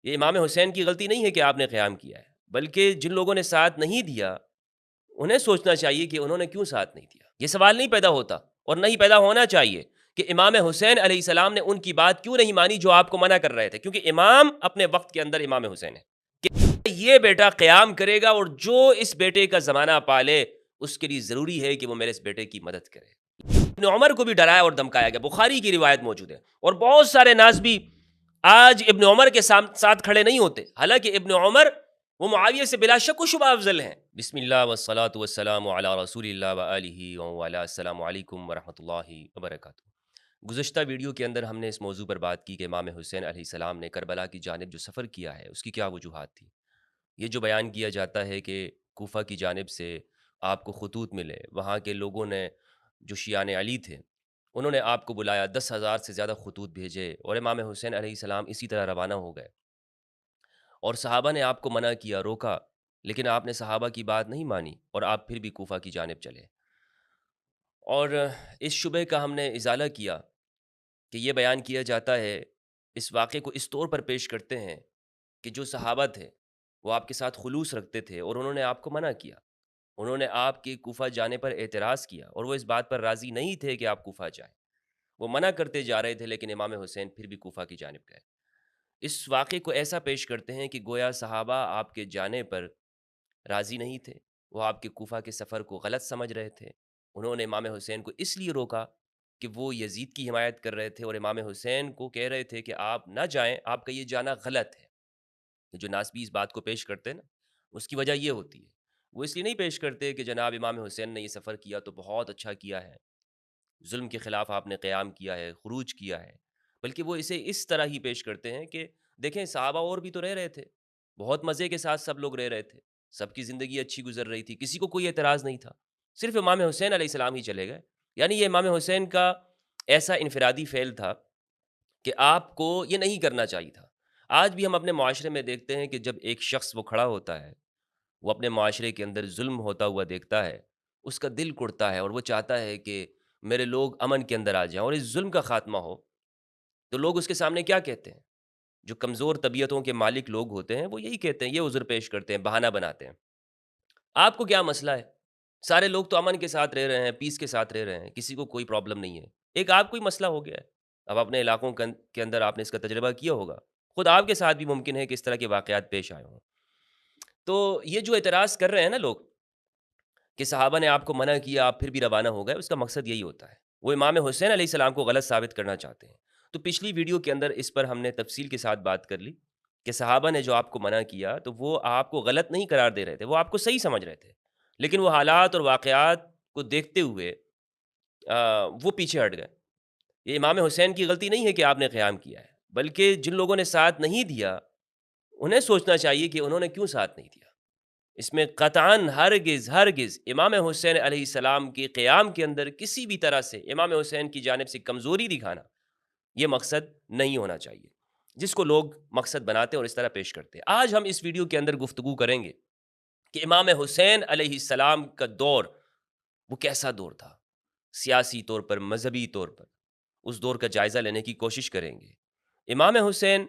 یہ امام حسین کی غلطی نہیں ہے کہ آپ نے قیام کیا ہے، بلکہ جن لوگوں نے ساتھ نہیں دیا انہیں سوچنا چاہیے کہ انہوں نے کیوں ساتھ نہیں دیا۔ یہ سوال نہیں پیدا ہوتا اور نہیں پیدا ہونا چاہیے کہ امام حسین علیہ السلام نے ان کی بات کیوں نہیں مانی جو آپ کو منع کر رہے تھے، کیونکہ امام اپنے وقت کے اندر امام حسین ہے کہ یہ بیٹا قیام کرے گا اور جو اس بیٹے کا زمانہ پالے اس کے لیے ضروری ہے کہ وہ میرے اس بیٹے کی مدد کرے۔ ابن عمر کو بھی ڈرایا اور دھمکایا گیا، بخاری کی روایت موجود ہے، اور بہت سارے ناسبی آج ابن عمر کے ساتھ کھڑے نہیں ہوتے، حالانکہ ابن عمر وہ معاویہ سے بلا شک و شبہ افضل ہیں۔ بسم اللہ والصلاة والسلام علی رسول اللہ وآلہ وعلی السلام علیکم ورحمۃ اللہ وبرکاتہ۔ گزشتہ ویڈیو کے اندر ہم نے اس موضوع پر بات کی کہ امام حسین علیہ السلام نے کربلا کی جانب جو سفر کیا ہے اس کی کیا وجوہات تھی۔ یہ جو بیان کیا جاتا ہے کہ کوفہ کی جانب سے آپ کو خطوط ملے، وہاں کے لوگوں نے جو شیعان علی تھے انہوں نے آپ کو بلایا، 10,000 سے زیادہ خطوط بھیجے اور امام حسین علیہ السلام اسی طرح روانہ ہو گئے، اور صحابہ نے آپ کو منع کیا، روکا، لیکن آپ نے صحابہ کی بات نہیں مانی اور آپ پھر بھی کوفہ کی جانب چلے۔ اور اس شبہ کا ہم نے ازالہ کیا کہ یہ بیان کیا جاتا ہے، اس واقعے کو اس طور پر پیش کرتے ہیں کہ جو صحابہ تھے وہ آپ کے ساتھ خلوص رکھتے تھے اور انہوں نے آپ کو منع کیا، انہوں نے آپ کے کوفہ جانے پر اعتراض کیا اور وہ اس بات پر راضی نہیں تھے کہ آپ کوفہ جائیں، وہ منع کرتے جا رہے تھے، لیکن امام حسین پھر بھی کوفہ کی جانب گئے۔ اس واقعے کو ایسا پیش کرتے ہیں کہ گویا صحابہ آپ کے جانے پر راضی نہیں تھے، وہ آپ کے کوفہ کے سفر کو غلط سمجھ رہے تھے، انہوں نے امام حسین کو اس لیے روکا کہ وہ یزید کی حمایت کر رہے تھے اور امام حسین کو کہہ رہے تھے کہ آپ نہ جائیں، آپ کا یہ جانا غلط ہے۔ یہ جو ناسبی اس بات کو پیش کرتے ہیں نا، اس کی وجہ یہ ہوتی ہے، وہ اس لیے نہیں پیش کرتے کہ جناب امام حسین نے یہ سفر کیا تو بہت اچھا کیا ہے، ظلم کے خلاف آپ نے قیام کیا ہے، خروج کیا ہے، بلکہ وہ اسے اس طرح ہی پیش کرتے ہیں کہ دیکھیں صحابہ اور بھی تو رہ رہے تھے، بہت مزے کے ساتھ سب لوگ رہ رہے تھے، سب کی زندگی اچھی گزر رہی تھی، کسی کو کوئی اعتراض نہیں تھا، صرف امام حسین علیہ السلام ہی چلے گئے۔ یعنی یہ امام حسین کا ایسا انفرادی فعل تھا کہ آپ کو یہ نہیں کرنا چاہیے تھا۔ آج بھی ہم اپنے معاشرے میں دیکھتے ہیں کہ جب ایک شخص وہ کھڑا ہوتا ہے، وہ اپنے معاشرے کے اندر ظلم ہوتا ہوا دیکھتا ہے، اس کا دل کڑتا ہے اور وہ چاہتا ہے کہ میرے لوگ امن کے اندر آ جائیں اور اس ظلم کا خاتمہ ہو، تو لوگ اس کے سامنے کیا کہتے ہیں؟ جو کمزور طبیعتوں کے مالک لوگ ہوتے ہیں وہ یہی کہتے ہیں، یہ عذر پیش کرتے ہیں، بہانہ بناتے ہیں۔ آپ کو کیا مسئلہ ہے؟ سارے لوگ تو امن کے ساتھ رہ رہے ہیں، پیس کے ساتھ رہ رہے ہیں، کسی کو کوئی پرابلم نہیں ہے، ایک آپ کو ہی مسئلہ ہو گیا ہے۔ اب اپنے علاقوں کے اندر آپ نے اس کا تجربہ کیا ہوگا، خود آپ کے ساتھ بھی ممکن ہے کہ اس طرح کے واقعات پیش آئے ہوں۔ تو یہ جو اعتراض کر رہے ہیں نا لوگ کہ صحابہ نے آپ کو منع کیا، آپ پھر بھی روانہ ہو گئے، اس کا مقصد یہی ہوتا ہے، وہ امام حسین علیہ السلام کو غلط ثابت کرنا چاہتے ہیں۔ تو پچھلی ویڈیو کے اندر اس پر ہم نے تفصیل کے ساتھ بات کر لی کہ صحابہ نے جو آپ کو منع کیا تو وہ آپ کو غلط نہیں قرار دے رہے تھے، وہ آپ کو صحیح سمجھ رہے تھے، لیکن وہ حالات اور واقعات کو دیکھتے ہوئے وہ پیچھے ہٹ گئے۔ یہ امام حسین کی غلطی نہیں ہے کہ آپ نے قیام کیا ہے، بلکہ جن لوگوں نے ساتھ نہیں دیا انہیں سوچنا چاہیے کہ انہوں نے کیوں ساتھ نہیں دیا۔ اس میں قطعاً ہرگز امام حسین علیہ السلام کے قیام کے اندر کسی بھی طرح سے امام حسین کی جانب سے کمزوری دکھانا یہ مقصد نہیں ہونا چاہیے، جس کو لوگ مقصد بناتے اور اس طرح پیش کرتے ہیں۔ آج ہم اس ویڈیو کے اندر گفتگو کریں گے کہ امام حسین علیہ السلام کا دور وہ کیسا دور تھا، سیاسی طور پر، مذہبی طور پر، اس دور کا جائزہ لینے کی کوشش کریں گے۔ امام حسین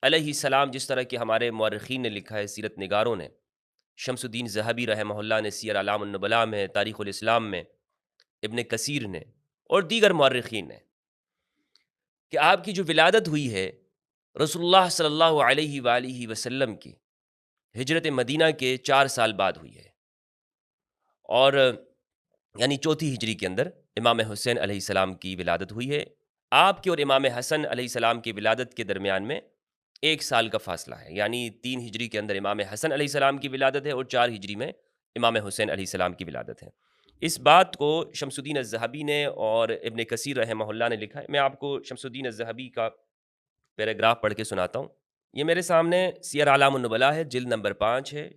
علیہ السلام جس طرح کہ ہمارے مورخین نے لکھا ہے، سیرت نگاروں نے، شمس الدین ذہبی رحمہ اللہ نے سیر اعلام النبلاء میں، تاریخ الاسلام میں، ابن کثیر نے اور دیگر مورخین نے، کہ آپ کی جو ولادت ہوئی ہے رسول اللہ صلی اللہ علیہ وآلہ وسلم کی ہجرت مدینہ کے 4 سال بعد ہوئی ہے، اور یعنی چوتھی ہجری کے اندر امام حسین علیہ السلام کی ولادت ہوئی ہے۔ آپ کے اور امام حسن علیہ السلام کی ولادت کے درمیان میں 1 سال کا فاصلہ ہے، یعنی 3 ہجری کے اندر امام حسن علیہ السلام کی ولادت ہے اور 4 ہجری میں امام حسین علیہ السلام کی ولادت ہے۔ اس بات کو شمس الدین الذہبی نے اور ابن کثیر رحمہ اللہ نے لکھا ہے۔ میں آپ کو شمس الدین الذہبی کا پیراگراف پڑھ کے سناتا ہوں۔ یہ میرے سامنے سیر اعلام النبلاء ہے، جلد نمبر 5 ہے،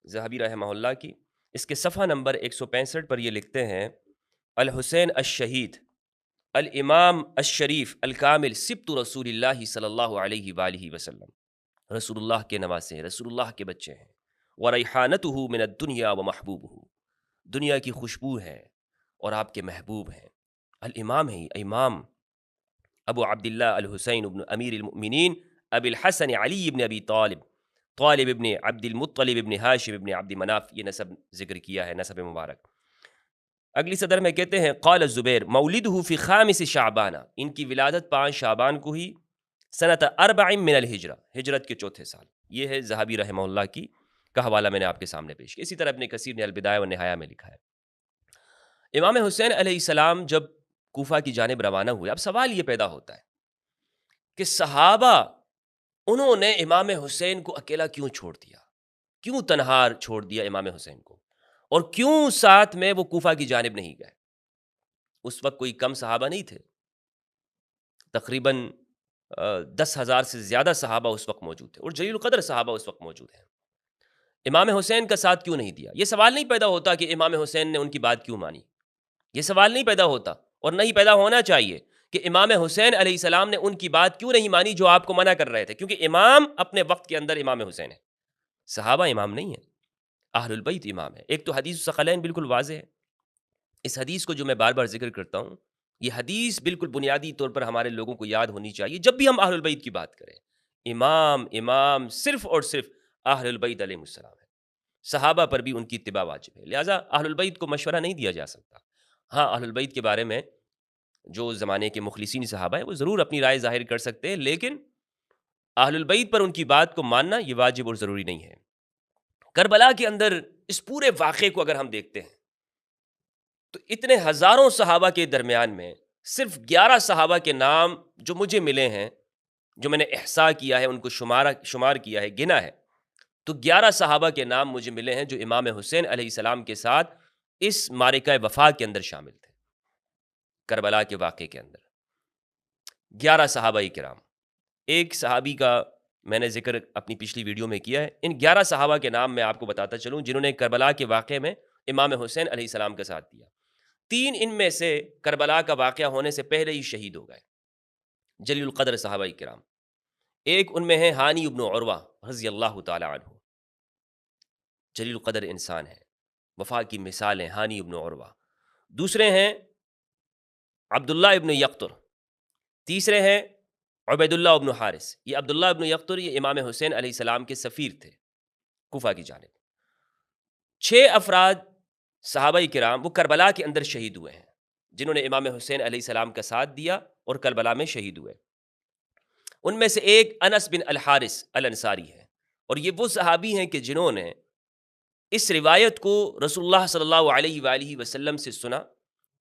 ذہبی رحمہ اللہ کی۔ اس کے صفحہ نمبر 165 پر یہ لکھتے ہیں: الحسین الشہید الامام الشریف الکامل سبط رسول اللہ صلی اللہ علیہ وآلہ وسلم، رسول اللہ کے نواسے ہیں، رسول اللہ کے بچے ہیں، وریحانتہ من الدنیا ومحبوبہ، دنیا کی خوشبو ہے اور آپ کے محبوب ہیں۔ الامام ہے، امام ابو عبداللہ الحسین ابن امیر المؤمنین ابی الحسن علی ابن ابی طالب طالب ابن عبد المطلب ابن ہاشم ابن عبد مناف، یہ نسب ذکر کیا ہے، نسب مبارک۔ اگلی صدر میں کہتے ہیں قال الزبیر مولدہ فی خامس شعبان، ان کی ولادت 5 شعبان کو ہی، سنت 4 من الہجرہ، ہجرت کے چوتھے سال۔ یہ ہے ذہبی رحمہ اللہ کی کا حوالہ میں نے آپ کے سامنے پیش کیا۔ اسی طرح ابن کثیر نے البدایہ والنہایہ میں لکھا ہے۔ امام حسین علیہ السلام جب کوفہ کی جانب روانہ ہوئے، اب سوال یہ پیدا ہوتا ہے کہ صحابہ انہوں نے امام حسین کو اکیلا کیوں چھوڑ دیا، کیوں تنہا چھوڑ دیا امام حسین کو، اور کیوں ساتھ میں وہ کوفہ کی جانب نہیں گئے؟ اس وقت کوئی کم صحابہ نہیں تھے، تقریباً 10,000 سے زیادہ صحابہ اس وقت موجود تھے، اور جلیل القدر صحابہ اس وقت موجود ہیں۔ امام حسین کا ساتھ کیوں نہیں دیا؟ یہ سوال نہیں پیدا ہوتا کہ امام حسین نے ان کی بات کیوں مانی، یہ سوال نہیں پیدا ہوتا، اور نہیں پیدا ہونا چاہیے کہ امام حسین علیہ السلام نے ان کی بات کیوں نہیں مانی جو آپ کو منع کر رہے تھے، کیونکہ امام اپنے وقت کے اندر امام حسین ہے، صحابہ امام نہیں ہیں، اہل البیت امام ہے۔ ایک تو حدیث ثقلین بالکل واضح ہے، اس حدیث کو جو میں بار بار ذکر کرتا ہوں، یہ حدیث بالکل بنیادی طور پر ہمارے لوگوں کو یاد ہونی چاہیے جب بھی ہم اہل البیت کی بات کریں۔ امام صرف اور صرف اہل البیت علیہ السلام ہے، صحابہ پر بھی ان کی اتباع واجب ہے، لہٰذا اہل البیت کو مشورہ نہیں دیا جا سکتا۔ ہاں، اہل البیت کے بارے میں جو زمانے کے مخلصین صحابہ ہیں وہ ضرور اپنی رائے ظاہر کر سکتے ہیں، لیکن اہل البیت پر ان کی بات کو ماننا یہ واجب اور ضروری نہیں ہے۔ کربلا کے اندر اس پورے واقعے کو اگر ہم دیکھتے ہیں تو اتنے ہزاروں صحابہ کے درمیان میں صرف 11 صحابہ کے نام جو مجھے ملے ہیں، جو میں نے احصاء کیا ہے، ان کو شمار کیا ہے، گنا ہے، تو 11 صحابہ کے نام مجھے ملے ہیں جو امام حسین علیہ السلام کے ساتھ اس معرکہ وفا کے اندر شامل تھے، کربلا کے واقعے کے اندر 11 صحابہ کرام۔ ایک صحابی کا میں نے ذکر اپنی پچھلی ویڈیو میں کیا ہے، ان 11 صحابہ کے نام میں آپ کو بتاتا چلوں جنہوں نے کربلا کے واقعے میں امام حسین علیہ السلام کا ساتھ دیا۔ 3 ان میں سے کربلا کا واقعہ ہونے سے پہلے ہی شہید ہو گئے، جلیل القدر صحابہ کرام۔ ایک ان میں ہے ہانی ابن عروہ رضی اللہ تعالی عنہ، جلیل القدر انسان ہے، وفا کی مثال ہے ہانی ابن عروہ۔ دوسرے ہیں عبداللہ ابن یقطر، تیسرے ہیں عبید اللہ ابن حارث۔ یہ عبداللہ ابن یقطر یہ امام حسین علیہ السلام کے سفیر تھے کوفہ کی جانب۔ 6 افراد صحابہ کرام وہ کربلا کے اندر شہید ہوئے ہیں جنہوں نے امام حسین علیہ السلام کا ساتھ دیا اور کربلا میں شہید ہوئے۔ ان میں سے ایک انس بن الحارث الانصاری ہے، اور یہ وہ صحابی ہیں کہ جنہوں نے اس روایت کو رسول اللہ صلی اللہ علیہ وآلہ وسلم سے سنا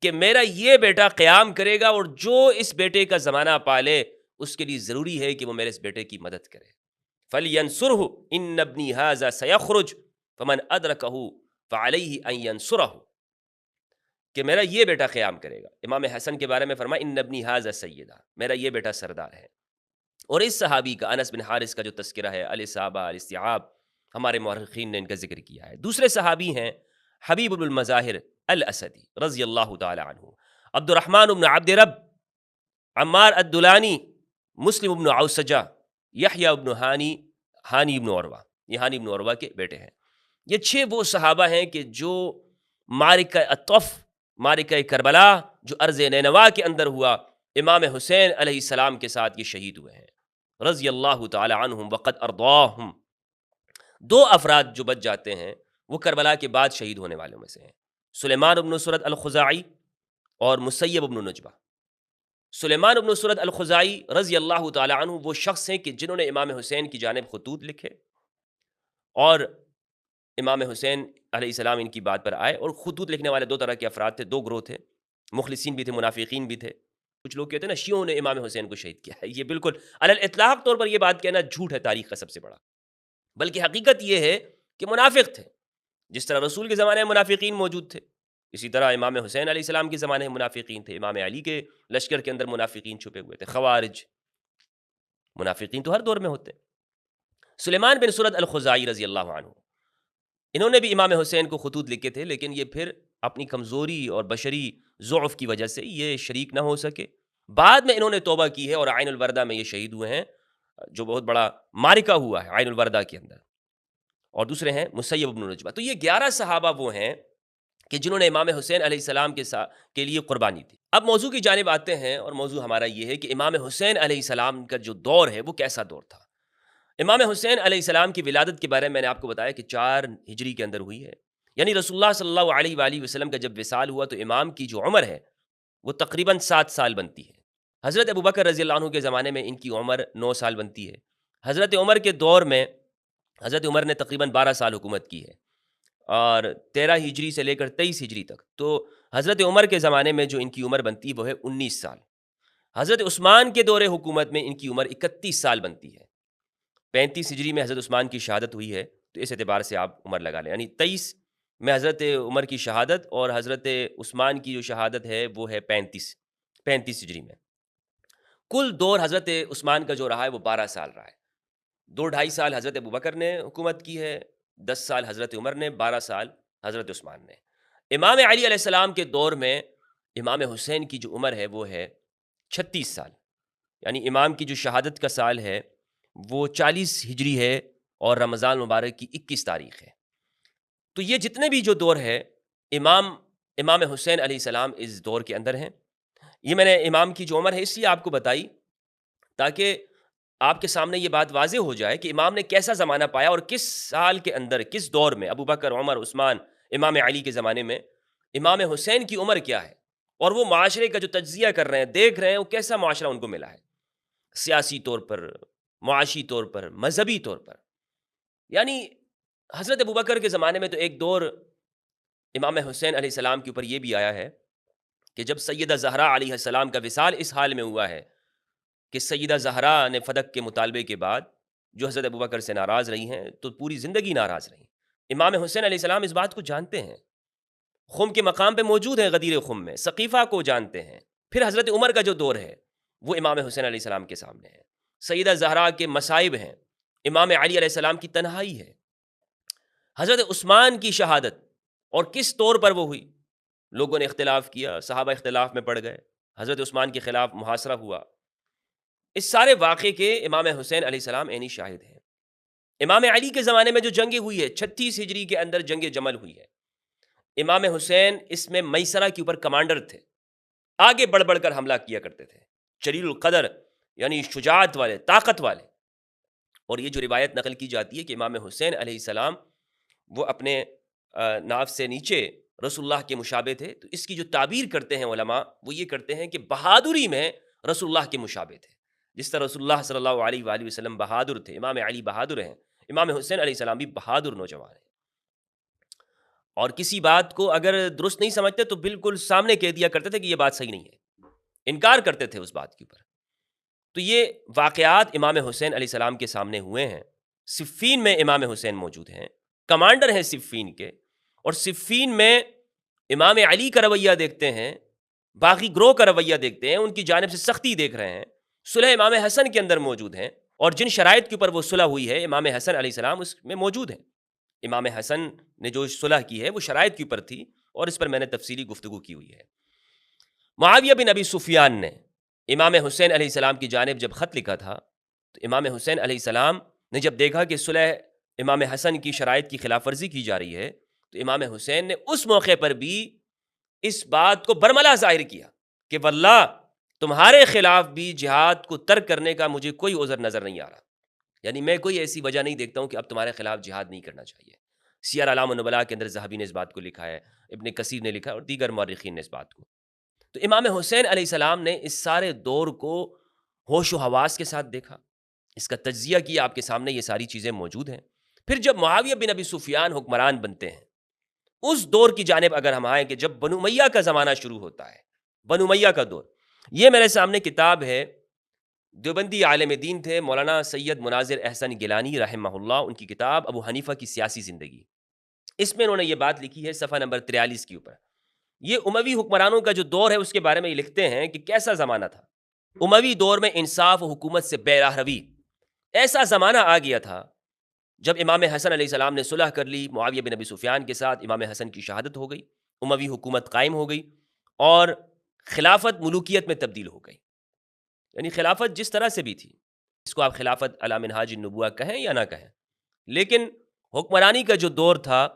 کہ میرا یہ بیٹا قیام کرے گا، اور جو اس بیٹے کا زمانہ پالے اس کے لیے ضروری ہے کہ وہ میرے اس بیٹے کی مدد کرے۔ فَلْيَنْصُرْهُ إِنَّ ابْنِي هَذَا سَيَخْرُجْ فَمَنْ أَدْرَكَهُ فَعَلَيْهِ أَنْ يَنْصُرَهُ، کہ میرا یہ بیٹا قیام کرے گا۔ امام حسن کے بارے میں فرمایا إِنَّ ابْنِي هَذَا سَيِّدًا، میرا یہ بیٹا سردار ہے۔ اور اس صحابی کا انس بن حارث کا جو تذکرہ ہے الاصابہ الاستیعاب، ہمارے مورخین نے ان کا ذکر کیا ہے۔ دوسرے صحابی ہیں حبیب بن المظاہر الاسدی رضی اللہ تعالی عنہ، عبد الرحمن بن عبد رب، عمار الدلانی، مسلم بن عوسجہ، یحییٰ بن ہانی بن عروہ، یہ ہانی بن عروہ کے بیٹے ہیں۔ یہ 6 وہ صحابہ ہیں کہ جو معرکہ الطف، معرکہ کربلا جو ارض نینوا کے اندر ہوا، امام حسین علیہ السلام کے ساتھ یہ شہید ہوئے ہیں رضی اللہ تعالی عنہم وقد ارضاہم۔ 2 افراد جو بچ جاتے ہیں وہ کربلا کے بعد شہید ہونے والوں میں سے ہیں، سلیمان بن سرد الخزاعی اور مسیب بن نجبہ۔ سلیمان بن سرد الخزاعی رضی اللہ تعالی عنہ وہ شخص ہیں کہ جنہوں نے امام حسین کی جانب خطوط لکھے، اور امام حسین علیہ السلام ان کی بات پر آئے۔ اور خطوط لکھنے والے 2 طرح کے افراد تھے، 2 گروہ تھے، مخلصین بھی تھے، منافقین بھی تھے۔ کچھ لوگ کہتے ہیں نا شیعوں نے امام حسین کو شہید کیا ہے، یہ بالکل علی الاطلاق طور پر یہ بات کہنا جھوٹ ہے، تاریخ کا سب سے بڑا۔ بلکہ حقیقت یہ ہے کہ منافق تھے، جس طرح رسول کے زمانے میں منافقین موجود تھے، اسی طرح امام حسین علیہ السلام کے زمانے میں منافقین تھے، امام علی کے لشکر کے اندر منافقین چھپے ہوئے تھے، خوارج۔ منافقین تو ہر دور میں ہوتے ہیں۔ سلیمان بن سرد الخزاعی رضی اللہ عنہ، انہوں نے بھی امام حسین کو خطوط لکھے تھے، لیکن یہ پھر اپنی کمزوری اور بشری ضعف کی وجہ سے یہ شریک نہ ہو سکے۔ بعد میں انہوں نے توبہ کی ہے اور عین الوردہ میں یہ شہید ہوئے ہیں، جو بہت بڑا معرکہ ہوا ہے عین الوردہ کے اندر۔ اور دوسرے ہیں مسیب بن نجبہ۔ تو یہ 11 صحابہ وہ ہیں کہ جنہوں نے امام حسین علیہ السلام کے لیے قربانی دی. اب موضوع کی جانب آتے ہیں، اور موضوع ہمارا یہ ہے کہ امام حسین علیہ السلام کا جو دور ہے وہ کیسا دور تھا. امام حسین علیہ السلام کی ولادت کے بارے میں نے آپ کو بتایا کہ 4 ہجری کے اندر ہوئی ہے. یعنی رسول اللہ صلی اللہ علیہ وآلہ وسلم کا جب وصال ہوا تو امام کی جو عمر ہے وہ تقریباً 7 سال بنتی ہے. حضرت ابوبکر رضی اللہ عنہ کے زمانے میں ان کی عمر 9 سال بنتی ہے. حضرت عمر کے دور میں حضرت عمر نے تقریباً 12 سال حکومت کی ہے، اور 13 ہجری سے لے کر 23 ہجری تک. تو حضرت عمر کے زمانے میں جو ان کی عمر بنتی وہ ہے 19 سال. حضرت عثمان کے دور حکومت میں ان کی عمر 31 سال بنتی ہے. 35 ہجری میں حضرت عثمان کی شہادت ہوئی ہے، تو اس اعتبار سے آپ عمر لگا لیں. یعنی 23 میں حضرت عمر کی شہادت، اور حضرت عثمان کی جو شہادت ہے وہ ہے 35 ہجری میں. کل دور حضرت عثمان کا جو رہا ہے وہ 12 سال رہا ہے. 2-2.5 سال حضرت ابوبکر نے حکومت کی ہے، 10 سال حضرت عمر نے، 12 سال حضرت عثمان نے. امام علی علیہ السلام کے دور میں امام حسین کی جو عمر ہے وہ ہے 36 سال. یعنی امام کی جو شہادت کا سال ہے وہ 40 ہجری ہے، اور رمضان مبارک کی 21 تاریخ ہے. تو یہ جتنے بھی جو دور ہے امام حسین علیہ السلام اس دور کے اندر ہیں. یہ میں نے امام کی جو عمر ہے اس لیے آپ کو بتائی تاکہ آپ کے سامنے یہ بات واضح ہو جائے کہ امام نے کیسا زمانہ پایا، اور کس سال کے اندر، کس دور میں ابوبکر، عمر، عثمان، امام علی کے زمانے میں امام حسین کی عمر کیا ہے، اور وہ معاشرے کا جو تجزیہ کر رہے ہیں، دیکھ رہے ہیں وہ کیسا معاشرہ ان کو ملا ہے، سیاسی طور پر، معاشی طور پر، مذہبی طور پر. یعنی حضرت ابوبکر کے زمانے میں تو ایک دور امام حسین علیہ السلام کے اوپر یہ بھی آیا ہے کہ جب سیدہ زہرا علیہ السلام کا وصال اس حال میں ہوا ہے کہ سیدہ زہرا نے فدق کے مطالبے کے بعد جو حضرت ابوبکر سے ناراض رہی ہیں تو پوری زندگی ناراض رہی. امام حسین علیہ السلام اس بات کو جانتے ہیں، خم کے مقام پہ موجود ہیں، غدیر خم میں ثقیفہ کو جانتے ہیں. پھر حضرت عمر کا جو دور ہے وہ امام حسین علیہ السلام کے سامنے ہے. سیدہ زہرا کے مصائب ہیں، امام علی علیہ السلام کی تنہائی ہے، حضرت عثمان کی شہادت اور کس طور پر وہ ہوئی. لوگوں نے اختلاف کیا، صحابہ اختلاف میں پڑ گئے، حضرت عثمان کے خلاف محاصرہ ہوا. اس سارے واقعے کے امام حسین علیہ السلام عینی شاہد ہیں. امام علی کے زمانے میں جو جنگ ہوئی ہے 36 ہجری کے اندر جنگ جمل ہوئی ہے. امام حسین اس میں میسرہ کے اوپر کمانڈر تھے، آگے بڑھ بڑھ کر حملہ کیا کرتے تھے، جلیل القدر یعنی شجاعت والے، طاقت والے. اور یہ جو روایت نقل کی جاتی ہے کہ امام حسین علیہ السلام وہ اپنے ناف سے نیچے رسول اللہ کے مشابہ تھے. تو اس کی جو تعبیر کرتے ہیں علماء وہ یہ کرتے ہیں کہ بہادری میں رسول اللہ کے مشابہ تھے. جس طرح رسول اللہ صلی اللہ علیہ وآلہ وسلم بہادر تھے، امام علی بہادر ہیں، امام حسین علیہ السلام بھی بہادر نوجوان ہیں. اور کسی بات کو اگر درست نہیں سمجھتے تو بالکل سامنے کہہ دیا کرتے تھے کہ یہ بات صحیح نہیں ہے، انکار کرتے تھے اس بات کے اوپر. تو یہ واقعات امام حسین علیہ السلام کے سامنے ہوئے ہیں. صفین میں امام حسین موجود ہیں، کمانڈر ہیں صفین کے، اور صفین میں امام علی کا رویہ دیکھتے ہیں، باقی گروہ کا رویہ دیکھتے ہیں، ان کی جانب سے سختی دیکھ رہے ہیں. صلح امام حسن کے اندر موجود ہیں، اور جن شرائط کے اوپر وہ صلح ہوئی ہے امام حسن علیہ السلام اس میں موجود ہیں. امام حسن نے جو صلح کی ہے وہ شرائط کے اوپر تھی، اور اس پر میں نے تفصیلی گفتگو کی ہوئی ہے. معاویہ بن ابی سفیان نے امام حسین علیہ السلام کی جانب جب خط لکھا تھا تو امام حسین علیہ السلام نے جب دیکھا کہ صلح امام حسن کی شرائط کی خلاف ورزی کی جا رہی ہے تو امام حسین نے اس موقع پر بھی اس بات کو برملا ظاہر کیا کہ واللہ تمہارے خلاف بھی جہاد کو ترک کرنے کا مجھے کوئی عذر نظر نہیں آ رہا. یعنی میں کوئی ایسی وجہ نہیں دیکھتا ہوں کہ اب تمہارے خلاف جہاد نہیں کرنا چاہیے. سیر اعلام النبلاء کے اندر ذہبی نے اس بات کو لکھا ہے، ابن کثیر نے لکھا ہے، اور دیگر مورخین نے اس بات کو. تو امام حسین علیہ السلام نے اس سارے دور کو ہوش و حواس کے ساتھ دیکھا، اس کا تجزیہ کیا. آپ کے سامنے یہ ساری چیزیں موجود ہیں. پھر جب معاویہ بن ابی سفیان حکمران بنتے ہیں، اس دور کی جانب اگر ہم آئیں کہ جب بنو امیہ کا زمانہ شروع ہوتا ہے، بنو امیہ کا دور. یہ میرے سامنے کتاب ہے، دیوبندی عالم دین تھے مولانا سید مناظر احسن گیلانی رحمہ اللہ، ان کی کتاب ابو حنیفہ کی سیاسی زندگی. اس میں انہوں نے یہ بات لکھی ہے صفحہ نمبر 43 کے اوپر. یہ اموی حکمرانوں کا جو دور ہے اس کے بارے میں یہ لکھتے ہیں کہ کیسا زمانہ تھا. اموی دور میں انصاف و حکومت سے بے راہ روی، ایسا زمانہ آ گیا تھا جب امام حسن علیہ السلام نے صلح کر لی معاویہ بن ابی سفیان کے ساتھ، امام حسن کی شہادت ہو گئی، اموی حکومت قائم ہو گئی، اور خلافت ملوکیت میں تبدیل ہو گئی. یعنی خلافت جس طرح سے بھی تھی، اس کو آپ خلافت علی منہاج النبوہ کہیں یا نہ کہیں، لیکن حکمرانی کا جو دور تھا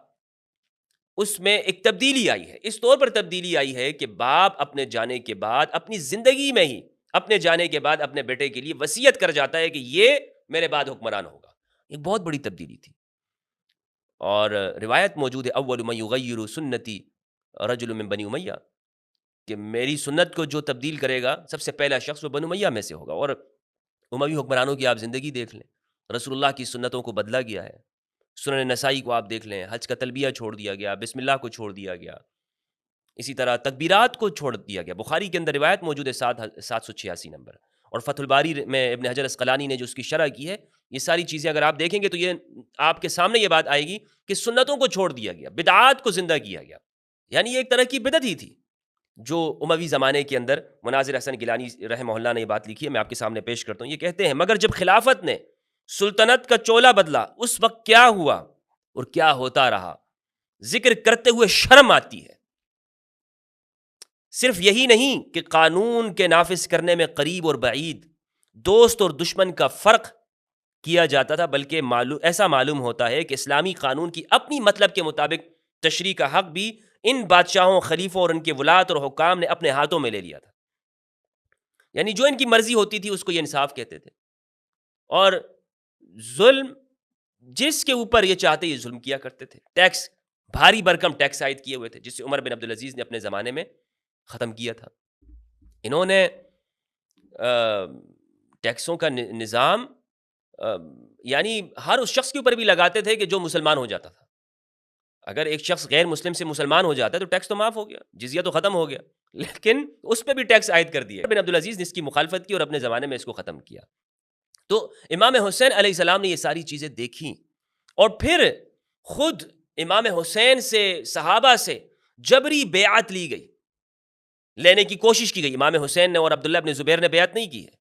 اس میں ایک تبدیلی آئی ہے. اس طور پر تبدیلی آئی ہے کہ باپ اپنے جانے کے بعد اپنی زندگی میں ہی اپنے جانے کے بعد اپنے بیٹے کے لیے وصیت کر جاتا ہے کہ یہ میرے بعد حکمران ہوگا. ایک بہت بڑی تبدیلی تھی. اور روایت موجود ہے اول من یغیر سنتی رجل من بنی امیہ، کہ میری سنت کو جو تبدیل کرے گا سب سے پہلا شخص وہ بنو امیہ میں سے ہوگا. اور اموی حکمرانوں کی آپ زندگی دیکھ لیں، رسول اللہ کی سنتوں کو بدلا گیا ہے. سنن نسائی کو آپ دیکھ لیں، حج کا تلبیہ چھوڑ دیا گیا، بسم اللہ کو چھوڑ دیا گیا، اسی طرح تکبیرات کو چھوڑ دیا گیا. بخاری کے اندر روایت موجود ہے 786 نمبر. اور فتح الباری میں ابن حجر اسقلانی نے جو اس کی شرح کی ہے، یہ ساری چیزیں اگر آپ دیکھیں گے تو یہ آپ کے سامنے یہ بات آئے گی کہ سنتوں کو چھوڑ دیا گیا، بدعات کو زندہ کیا گیا. یعنی یہ ایک طرح کی بدعت ہی تھی جو اموی زمانے کے اندر. مناظر حسن گیلانی رحمہ اللہ نے یہ بات لکھی ہے، میں آپ کے سامنے پیش کرتا ہوں. یہ کہتے ہیں مگر جب خلافت نے سلطنت کا چولا بدلا اس وقت کیا ہوا اور کیا ہوتا رہا، ذکر کرتے ہوئے شرم آتی ہے. صرف یہی نہیں کہ قانون کے نافذ کرنے میں قریب اور بعید، دوست اور دشمن کا فرق کیا جاتا تھا، بلکہ ایسا معلوم ہوتا ہے کہ اسلامی قانون کی اپنی مطلب کے مطابق تشریح کا حق بھی ان بادشاہوں، خلیفوں اور ان کے ولاة اور حکام نے اپنے ہاتھوں میں لے لیا تھا. یعنی جو ان کی مرضی ہوتی تھی اس کو یہ انصاف کہتے تھے، اور ظلم جس کے اوپر یہ چاہتے یہ ظلم کیا کرتے تھے. ٹیکس، بھاری بھرکم ٹیکس عائد کیے ہوئے تھے، جس سے عمر بن عبدالعزیز نے اپنے زمانے میں ختم کیا تھا. انہوں نے ٹیکسوں کا نظام یعنی ہر اس شخص کے اوپر بھی لگاتے تھے کہ جو مسلمان ہو جاتا تھا. اگر ایک شخص غیر مسلم سے مسلمان ہو جاتا ہے تو ٹیکس تو معاف ہو گیا، جزیہ تو ختم ہو گیا، لیکن اس پہ بھی ٹیکس عائد کر دیا. بن عبدالعزیز نے اس کی مخالفت کی اور اپنے زمانے میں اس کو ختم کیا. تو امام حسین علیہ السلام نے یہ ساری چیزیں دیکھیں، اور پھر خود امام حسین سے، صحابہ سے جبری بیعت لی گئی، لینے کی کوشش کی گئی. امام حسین نے اور عبداللہ بن زبیر نے بیعت نہیں کی ہے،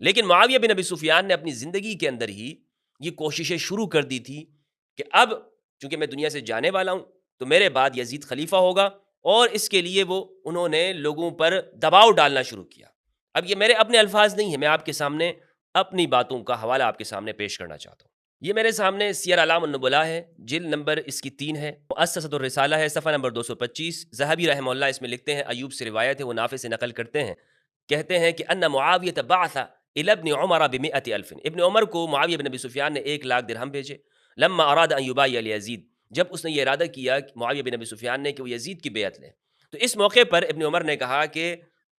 لیکن معاویہ بن ابی سفیان نے اپنی زندگی کے اندر ہی یہ کوششیں شروع کر دی تھی کہ اب چونکہ میں دنیا سے جانے والا ہوں تو میرے بعد یزید خلیفہ ہوگا، اور اس کے لیے انہوں نے لوگوں پر دباؤ ڈالنا شروع کیا. اب یہ میرے اپنے الفاظ نہیں ہیں، میں آپ کے سامنے اپنی باتوں کا حوالہ آپ کے سامنے پیش کرنا چاہتا ہوں. یہ میرے سامنے سیر اعلام النبلاء ہے، جلد نمبر اس کی 3 ہے، مؤسسۃ الرسالہ ہے، صفحہ نمبر 225. ذہبی رحمہ اللہ اس میں لکھتے ہیں، ایوب سے روایت ہے، وہ نافع سے نقل کرتے ہیں، کہتے ہیں کہ ان معاویہ بعث الی ابن عمر ب100 الف، ابن عمر کو معاویہ بن ابی سفیان نے 1 لاکھ درہم بھیجے. لما اراد ان یبایع لیزید، جب اس نے یہ ارادہ کیا معاویہ بن ابی سفیان نے کہ وہ یزید کی بیعت لیں، تو اس موقع پر ابن عمر نے کہا کہ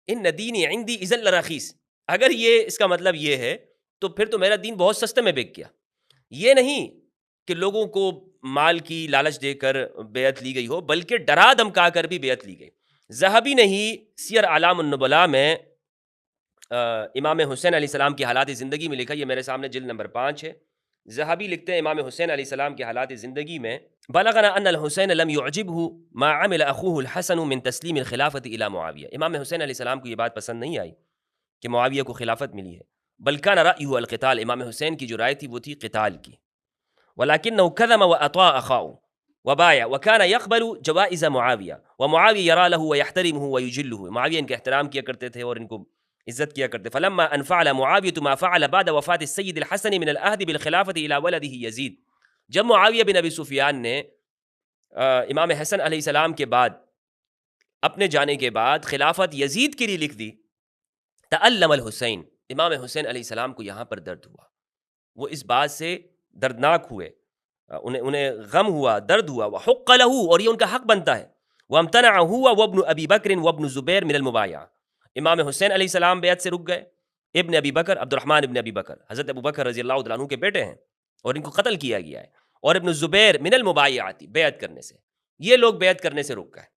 ان دینی عندی اذا لرخیص، اگر یہ اس کا مطلب یہ ہے تو پھر تو میرا دین بہت سستے میں بک گیا. یہ نہیں کہ لوگوں کو مال کی لالچ دے کر بیعت لی گئی ہو، بلکہ ڈرا دھمکا کر بھی بیعت لی گئی. ذہبی نے ہی سیر اعلام النبلاء میں امام حسین علیہ السلام کی حالات زندگی میں لکھا، یہ میرے سامنے جلد نمبر 5 ہے. ذہبی لکھتے ہیں امام حسین علیہ السلام کی حالات زندگی میں، بلغنا ان الحسین لم يعجبه ما عمل اخوه الحسن من تسلیم الخلافت الى معاویہ. امام حسین علیہ السلام کو یہ بات پسند نہیں آئی کہ معاویہ کو خلافت ملی ہے، بل كان رأيه القتال، امام حسین کی جو رائے تھی وہ تھی قتال کی. ولكنه كذب واطاع اخاه وبايع وكان يقبل جوائز معاویہ، ومعاویہ يرى له ويحترمه ويجله، معاویہ ان کا احترام کیا کرتے تھے اور ان کو عزت کیا کرتے. فلما ان فعل معاویہ ما فعل بعد وفات السید الحسن من العہد بالخلافت الى ولده یزید، جب معاویہ بن ابی سفیان نے امام حسن علیہ السلام کے بعد اپنے جانے کے بعد خلافت یزید کے لیے لکھ دی، تألم الحسین، امام حسین علیہ السلام کو یہاں پر درد ہوا، وہ اس بات سے دردناک ہوئے، انہیں غم ہوا، درد ہوا. وحق له، اور یہ ان کا حق بنتا ہے. وامتنع هو وابن ابی بکر وابن زبیر من المبایعہ، امام حسین علیہ السلام بیعت سے رک گئے. ابن ابی بکر، عبد الرحمن ابن ابی بکر حضرت ابو بکر رضی اللہ عنہ کے بیٹے ہیں اور ان کو قتل کیا گیا ہے، اور ابن زبیر من المبایعات، بیعت کرنے سے، یہ لوگ بیعت کرنے سے رک گئے.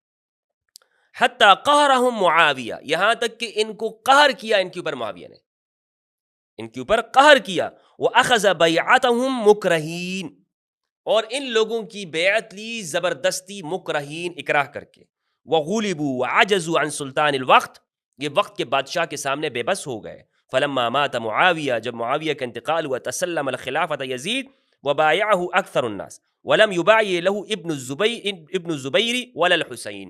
حتی قہرہم معاویہ، یہاں تک کہ ان کو قہر کیا ان کے اوپر معاویہ نے، ان کے اوپر قہر کیا. وَأَخَذَ بَيْعَتَهُمْ مُكْرَهِينَ، اور ان لوگوں کی بیعت لی زبردستی، مکرہین، اکراہ کر کے. وَغُلِبُوا وَعَجَزُوا عَنْ سُلْطَانِ الْوَقْتِ، یہ وقت کے بادشاہ کے سامنے بے بس ہو گئے. فلما مات معاویہ، جب معاویہ کا انتقال ہوا، تسلم الخلافت یزید وبایعہ اکثر الناس ولم یبایع له ابن الزبیر ولا الحسین.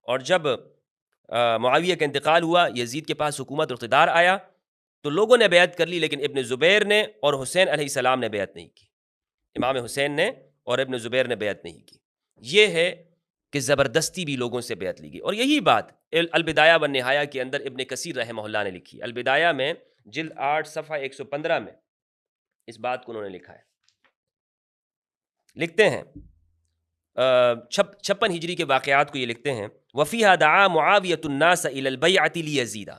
اور جب معاویہ کا انتقال ہوا، یزید کے پاس حکومت اور اقتدار آیا تو لوگوں نے بیعت کر لی، لیکن ابن زبیر نے اور حسین علیہ السلام نے بیعت نہیں کی. امام حسین نے اور ابن زبیر نے بیعت نہیں کی. یہ ہے کہ زبردستی بھی لوگوں سے بیعت لی گئی. اور یہی بات البدایہ والنہایہ کے اندر ابن کثیر رحمہ اللہ نے لکھی. البدایہ میں جلد 8 صفحہ 115 میں اس بات کو انہوں نے لکھا ہے. لکھتے ہیں 56 ہجری کے واقعات کو یہ لکھتے ہیں وَفِيهَا دَعَا مُعَاوِيَةُ النَّاسَ إِلَى الْبَيْعَةِ لِيَزِيدَ.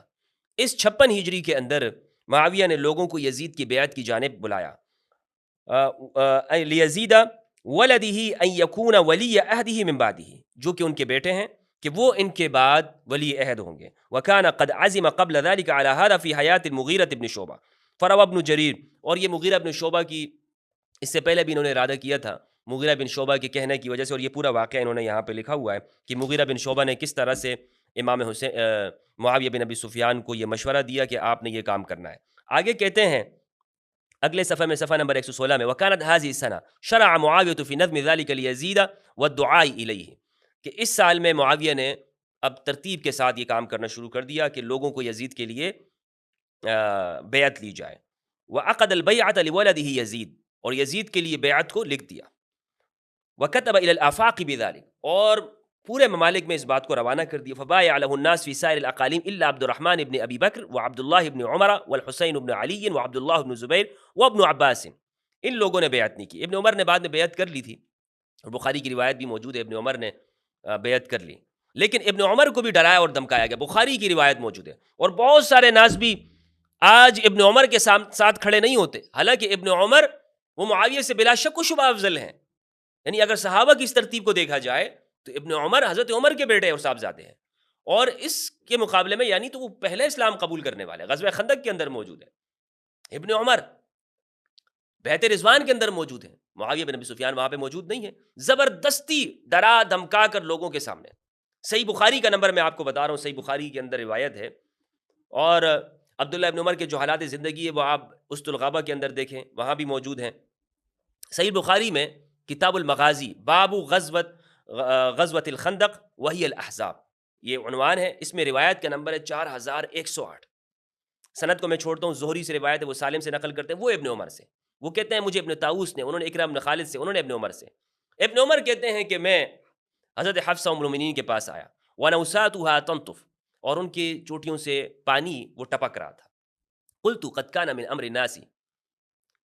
اس 56 ہجری کے اندر معاویہ نے لوگوں کو یزید کی بیعت کی جانب بلایا. لیزید ولدہ ان یکون ولی عہدہ من بعدہ, جو کہ ان کے بیٹے ہیں کہ وہ ان کے بعد ولی عہد ہوں گے. وکان قد عزم قبل ذلك على هذا في حیات المغیرہ بن شعبہ فروى ابن جریر. اور یہ مغیرہ بن شعبہ کی اس سے پہلے بھی انہوں نے ارادہ کیا تھا مغیرہ بن شعبہ کے کہنے کی وجہ سے, اور یہ پورا واقعہ انہوں نے یہاں پہ لکھا ہوا ہے کہ مغیرہ بن شعبہ نے کس طرح سے امام حسین معاویہ بن ابی سفیان کو یہ مشورہ دیا کہ آپ نے یہ کام کرنا ہے. آگے کہتے ہیں اگلے صفحہ میں, صفحہ نمبر 116 میں وَكَانَتْ هَذِهِ السَّنَةُ شَرَعَ مُعَاوِيَةُ فِي نَظْمِ ذَلِكَ لِيَزِيدَ وَالدُّعَاءِ إِلَيْهِ, کہ اس سال میں معاویہ نے اب ترتیب کے ساتھ یہ کام کرنا شروع کر دیا کہ لوگوں کو یزید کے لیے بیعت لی جائے. وَعَقَدَ الْبَيْعَةَ لِوَلَدِهِ يَزِيد, اور یزید کے لیے بیعت کو لکھ دیا. وَكَتَبَ إِلَى الْآفَاقِ بِذَلِكَ, اور پورے ممالک میں اس بات کو روانہ کر دیا. فبايع له الناس في سائر الاقاليم الا عبد الرحمن بن ابي بكر وعبد الله بن عمر والحسين بن علي وعبد الله بن زبير وابن عباس. ان لوگوں نے بیعت نہیں کی. ابن عمر نے بعد میں بیعت کر لی تھی, اور بخاری کی روایت بھی موجود ہے ابن عمر نے بیعت کر لی, لیکن ابن عمر کو بھی ڈرایا اور دھمکایا گیا. بخاری کی روایت موجود ہے. اور بہت سارے ناس بھی آج ابن عمر کے ساتھ کھڑے نہیں ہوتے, حالانکہ ابن عمر وہ معاویہ سے بلا شک و شبہ افضل ہیں. یعنی اگر صحابہ کی اس ترتیب کو دیکھا جائے تو ابن عمر حضرت عمر کے بیٹے اور صاحبزادے ہیں, اور اس کے مقابلے میں یعنی تو وہ پہلے اسلام قبول کرنے والے, غزوہ خندق کے اندر موجود ہے ابن عمر, بیعت رضوان کے اندر موجود ہیں. معاویہ بن ابی سفیان وہاں پہ موجود نہیں ہے. زبردستی ڈرا دھمکا کر لوگوں کے سامنے. صحیح بخاری کا نمبر میں آپ کو بتا رہا ہوں, صحیح بخاری کے اندر روایت ہے, اور عبداللہ ابن عمر کے جو حالات زندگی ہے وہ آپ اسد الغابہ کے اندر دیکھیں, وہاں بھی موجود ہیں. صحیح بخاری میں کتاب المغازی باب غزوۃ الخندق وہی الاحزاب, یہ عنوان ہے. اس میں روایت کا نمبر ہے 4108. سند کو میں چھوڑتا ہوں, زہری سے روایت ہے, وہ سالم سے نقل کرتے ہیں, وہ ابن عمر سے. وہ کہتے ہیں مجھے ابن طاؤس نے, انہوں نے اکرم بن خالد سے, انہوں نے ابن عمر سے. ابن عمر کہتے ہیں کہ میں حضرت حفصہ ام المؤمنین کے پاس آیا, ونوساتها تنطف, اور ان کی چوٹیوں سے پانی وہ ٹپک رہا تھا. قلت قد كان من امر الناس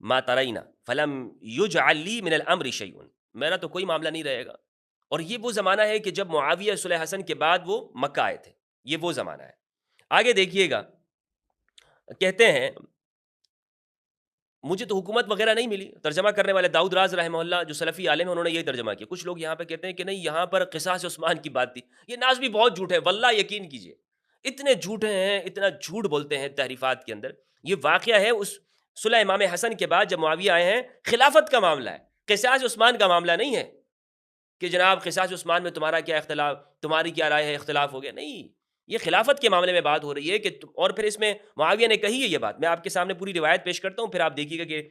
ما ترینا فلم یجعل لی من الامر شیء, میرا تو کوئی معاملہ نہیں رہے گا. اور یہ وہ زمانہ ہے کہ جب معاویہ صلح حسن کے بعد وہ مکہ آئے تھے, یہ وہ زمانہ ہے. آگے دیکھیے گا, کہتے ہیں مجھے تو حکومت وغیرہ نہیں ملی. ترجمہ کرنے والے داؤد راز رحمہ اللہ جو سلفی عالم ہیں, انہوں نے یہ ترجمہ کیا. کچھ لوگ یہاں پہ کہتے ہیں کہ نہیں, یہاں پر قصاص عثمان کی بات تھی. یہ ناز بھی بہت جھوٹ ہے, واللہ یقین کیجئے, اتنے جھوٹے ہیں, اتنا جھوٹ بولتے ہیں تحریفات کے اندر. یہ واقعہ ہے اس صلح امام حسن کے بعد جب معاویہ آئے ہیں, خلافت کا معاملہ ہے, قصاص عثمان کا معاملہ نہیں ہے کہ جناب قصاص عثمان میں تمہارا کیا اختلاف, تمہاری کیا رائے ہے, اختلاف ہو گیا. نہیں, یہ خلافت کے معاملے میں بات ہو رہی ہے کہ اور پھر اس میں معاویہ نے کہی ہے یہ بات. میں آپ کے سامنے پوری روایت پیش کرتا ہوں, پھر آپ دیکھیے گا کہ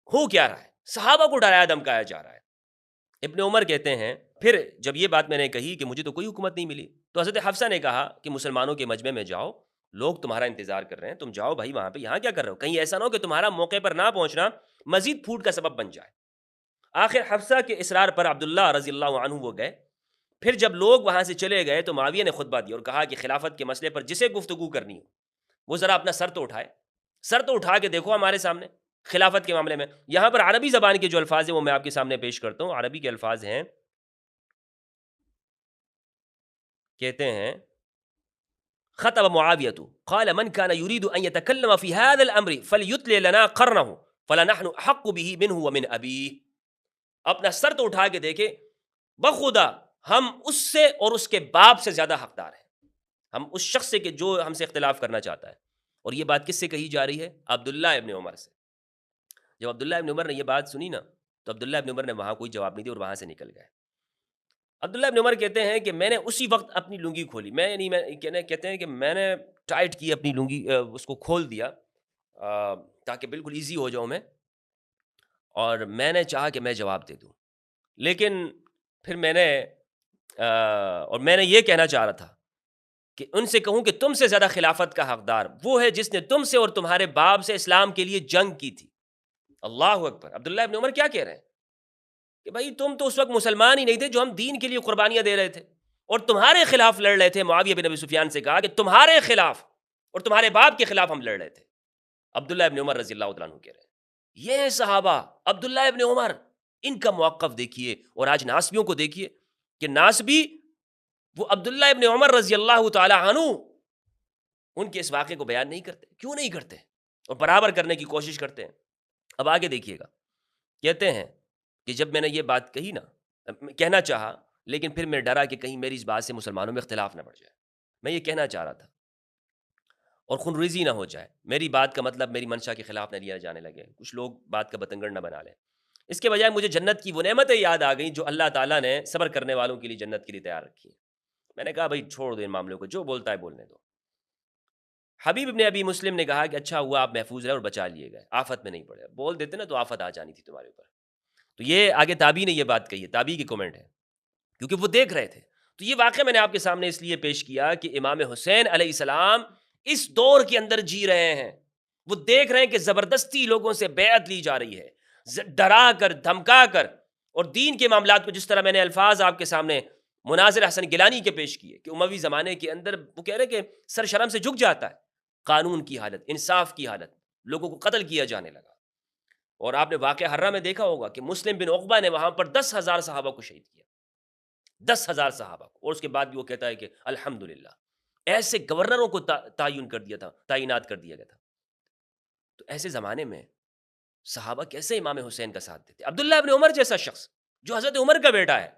ہو کیا رہا ہے. صحابہ کو ڈرایا دھمکایا جا رہا ہے. ابن عمر کہتے ہیں پھر جب یہ بات میں نے کہی کہ مجھے تو کوئی حکومت نہیں ملی, تو حضرت حفصہ نے کہا کہ مسلمانوں کے مجمع میں جاؤ, لوگ تمہارا انتظار کر رہے ہیں, تم جاؤ بھائی وہاں پہ, یہاں کیا کر رہے ہو, کہیں ایسا نہ ہو کہ تمہارا موقع پر نہ پہنچنا مزید پھوٹ کا سبب بن جائے. آخر حفصہ کے اصرار پر عبداللہ رضی اللہ عنہ وہ گئے. پھر جب لوگ وہاں سے چلے گئے تو معاویہ نے خطبہ دیا اور کہا کہ خلافت کے مسئلے پر جسے گفتگو کرنی ہو وہ ذرا اپنا سر تو اٹھائے, سر تو اٹھا کے دیکھو ہمارے سامنے خلافت کے معاملے میں. یہاں پر عربی زبان کے جو الفاظ ہیں وہ میں آپ کے سامنے پیش کرتا ہوں. عربی کے الفاظ ہیں, کہتے ہیں خطب معاویۃ قال من كان يريد ان يتكلم في هذا الامر فليتل لنا قرنه فلنحن احق به منه ومن ابيه. اپنا سر تو اٹھا کے دیکھے, بخدا ہم اس سے اور اس کے باپ سے زیادہ حقدار ہیں, ہم اس شخص سے کہ جو ہم سے اختلاف کرنا چاہتا ہے. اور یہ بات کس سے کہی جا رہی ہے؟ عبداللہ ابن عمر سے. جب عبداللہ ابن عمر نے یہ بات سنی نا, تو عبداللہ ابن عمر نے وہاں کوئی جواب نہیں دیا اور وہاں سے نکل گئے. عبداللہ ابن عمر کہتے ہیں کہ میں نے اسی وقت اپنی لنگی کھولی, کہتے ہیں کہ میں نے ٹائٹ کی اپنی لنگی, اس کو کھول دیا تاکہ بالکل ایزی ہو جاؤں میں, اور میں نے چاہا کہ میں جواب دے دوں. لیکن پھر میں نے یہ کہنا چاہ رہا تھا کہ ان سے کہوں کہ تم سے زیادہ خلافت کا حقدار وہ ہے جس نے تم سے اور تمہارے باپ سے اسلام کے لیے جنگ کی تھی. اللہ اکبر. عبداللہ ابن عمر کیا کہہ رہے ہیں؟ کہ بھائی تم تو اس وقت مسلمان ہی نہیں تھے جو ہم دین کے لیے قربانیاں دے رہے تھے، اور تمہارے خلاف لڑ رہے تھے۔ معاویہ بن ابی سفیان سے کہا کہ تمہارے خلاف اور تمہارے باپ کے خلاف ہم لڑ رہے تھے۔ عبداللہ ابن عمر رضی اللہ تعالیٰ عنہ کہہ رہے ہیں، یہ صحابہ عبداللہ ابن عمر، ان کا موقف دیکھیے، اور آج ناسبیوں کو دیکھیے کہ ناسبی وہ عبداللہ ابن عمر رضی اللہ تعالیٰ عنہ ان کے اس واقعے کو بیان نہیں کرتے۔ کیوں نہیں کرتے؟ اور برابر کرنے کی کوشش کرتے ہیں۔ اب آگے دیکھیے گا، کہتے ہیں کہ جب میں نے یہ بات کہی نا، کہنا چاہا، لیکن پھر میں ڈرا کہ کہیں میری اس بات سے مسلمانوں میں اختلاف نہ بڑھ جائے۔ میں یہ کہنا چاہ رہا تھا اور خونریزی نہ ہو جائے، میری بات کا مطلب میری منشا کے خلاف نہ لیا جانے لگے، کچھ لوگ بات کا بتنگڑ نہ بنا لیں۔ اس کے بجائے مجھے جنت کی وہ نعمتیں یاد آ گئیں جو اللہ تعالیٰ نے صبر کرنے والوں کے لیے جنت کے لیے تیار رکھی ہیں۔ میں نے کہا بھائی چھوڑ دو ان معاملوں کو، جو بولتا ہے بولنے دو۔ حبیب ابن ابی مسلم نے کہا کہ اچھا ہوا آپ محفوظ رہے اور بچا لیے گئے، آفت میں نہیں پڑے، بول دیتے نا تو آفت آ جانی تھی تمہارے اوپر۔ تو یہ آگے تابعی نے یہ بات کہی ہے، تابعی کی کومنٹ ہے، کیونکہ وہ دیکھ رہے تھے۔ تو یہ واقعہ میں نے آپ کے سامنے اس لیے پیش کیا کہ امام حسین علیہ السلام اس دور کے اندر جی رہے ہیں، وہ دیکھ رہے ہیں کہ زبردستی لوگوں سے بیعت لی جا رہی ہے، ڈرا کر دھمکا کر، اور دین کے معاملات کو جس طرح میں نے الفاظ آپ کے سامنے مناظر حسن گیلانی کے پیش کیے کہ اموی زمانے کے اندر وہ کہہ رہے کہ سر شرم سے جھک جاتا ہے، قانون کی حالت، انصاف کی حالت، لوگوں کو قتل کیا جانے لگا۔ اور آپ نے واقعہ حرہ میں دیکھا ہوگا کہ مسلم بن عقبہ نے وہاں پر 10,000 صحابہ کو شہید کیا، 10,000 صحابہ کو، اور اس کے بعد بھی وہ کہتا ہے کہ الحمدللہ ایسے گورنروں کو تعین کر دیا تھا، تعینات کر دیا گیا تھا۔ تو ایسے زمانے میں صحابہ کیسے امام حسین کا ساتھ دیتے؟ عبداللہ ابن عمر جیسا شخص جو حضرت عمر کا بیٹا ہے،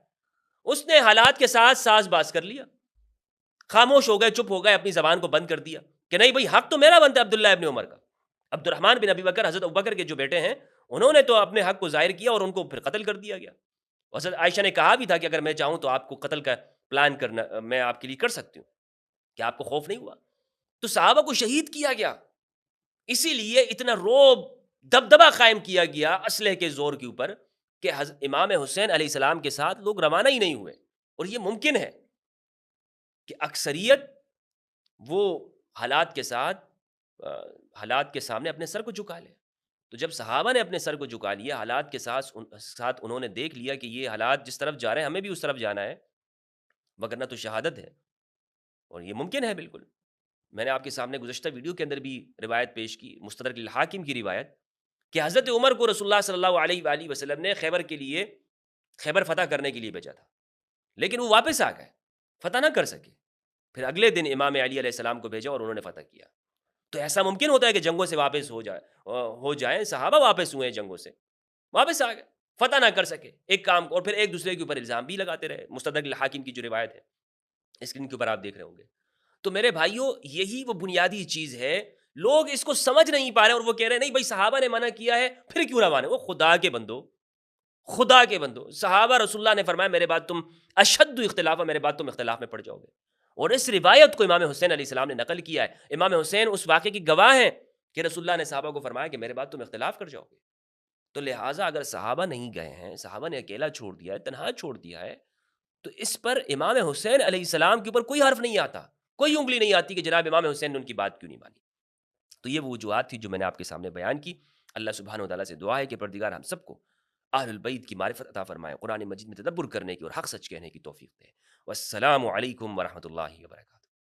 اس نے حالات کے ساتھ ساز باز کر لیا، خاموش ہو گئے، چپ ہو گئے، اپنی زبان کو بند کر دیا کہ نہیں بھئی حق تو میرا بنتا ہے عبداللہ ابن عمر کا۔ عبد الرحمن بن ابی بکر، حضرت ابوبکر کے جو بیٹے ہیں، انہوں نے تو اپنے حق کو ظاہر کیا اور ان کو پھر قتل کر دیا گیا۔ حضرت عائشہ نے کہا بھی تھا کہ اگر میں چاہوں تو آپ کو قتل کا پلان کرنا میں آپ کے لیے کر سکتی ہوں، کہ آپ کو خوف نہیں ہوا؟ تو صحابہ کو شہید کیا گیا، اسی لیے اتنا روب دبدبہ قائم کیا گیا اسلحے کے زور کے اوپر کہ امام حسین علیہ السلام کے ساتھ لوگ روانہ ہی نہیں ہوئے۔ اور یہ ممکن ہے کہ اکثریت وہ حالات کے ساتھ حالات کے سامنے اپنے سر کو جھکا لے۔ تو جب صحابہ نے اپنے سر کو جھکا لیا حالات کے ساتھ انہوں نے دیکھ لیا کہ یہ حالات جس طرف جا رہے ہیں ہمیں بھی اس طرف جانا ہے، وگرنہ تو شہادت ہے۔ اور یہ ممکن ہے بالکل۔ میں نے آپ کے سامنے گزشتہ ویڈیو کے اندر بھی روایت پیش کی، مستدرک الحاکم کی روایت، کہ حضرت عمر کو رسول اللہ صلی اللہ علیہ وآلہ وسلم نے خیبر فتح کرنے کے لیے بھیجا تھا، لیکن وہ واپس آ گئے، فتح نہ کر سکے۔ پھر اگلے دن امام علی علیہ السلام کو بھیجا اور انہوں نے فتح کیا۔ تو ایسا ممکن ہوتا ہے کہ جنگوں سے واپس ہو جائیں، صحابہ واپس ہوئے جنگوں سے، واپس آ گئے، فتح نہ کر سکے ایک کام کو، اور پھر ایک دوسرے کے اوپر الزام بھی لگاتے رہے۔ مستدرک الحاکم کی جو روایت ہے اسکرین کے اوپر آپ دیکھ رہے ہوں گے۔ تو میرے بھائیوں یہی وہ بنیادی چیز ہے، لوگ اس کو سمجھ نہیں پا رہے اور وہ کہہ رہے ہیں نہیں بھائی صحابہ نے منع کیا ہے پھر کیوں نہ مانے۔ وہ خدا کے بندو، صحابہ رسول اللہ نے فرمایا میرے بعد تم اشد اختلاف، میرے بعد تم اختلاف میں پڑ جاؤ گے۔ اور اس روایت کو امام حسین علیہ السلام نے نقل کیا ہے۔ امام حسین اس واقعے کی گواہ ہیں کہ رسول اللہ نے صحابہ کو فرمایا کہ میرے بعد تم اختلاف کر جاؤ گے۔ تو لہٰذا اگر صحابہ نہیں گئے ہیں، صحابہ نے اکیلا چھوڑ دیا ہے، تنہا چھوڑ دیا ہے، تو اس پر امام حسین علیہ السلام کے اوپر کوئی حرف نہیں آتا، کوئی انگلی نہیں آتی کہ جناب امام حسین نے ان کی بات کیوں نہیں مانی۔ تو یہ وہ وجوہات تھی جو میں نے آپ کے سامنے بیان کی۔ اللہ سبحانہ و تعالیٰ سے دعا ہے کہ پروردگار ہم سب کو اہل البیت کی معرفت عطا فرمائے، قرآن مجید میں تدبر کرنے کی اور حق سچ کہنے کی توفیق دے۔ والسلام علیکم ورحمۃ اللہ وبرکاتہ۔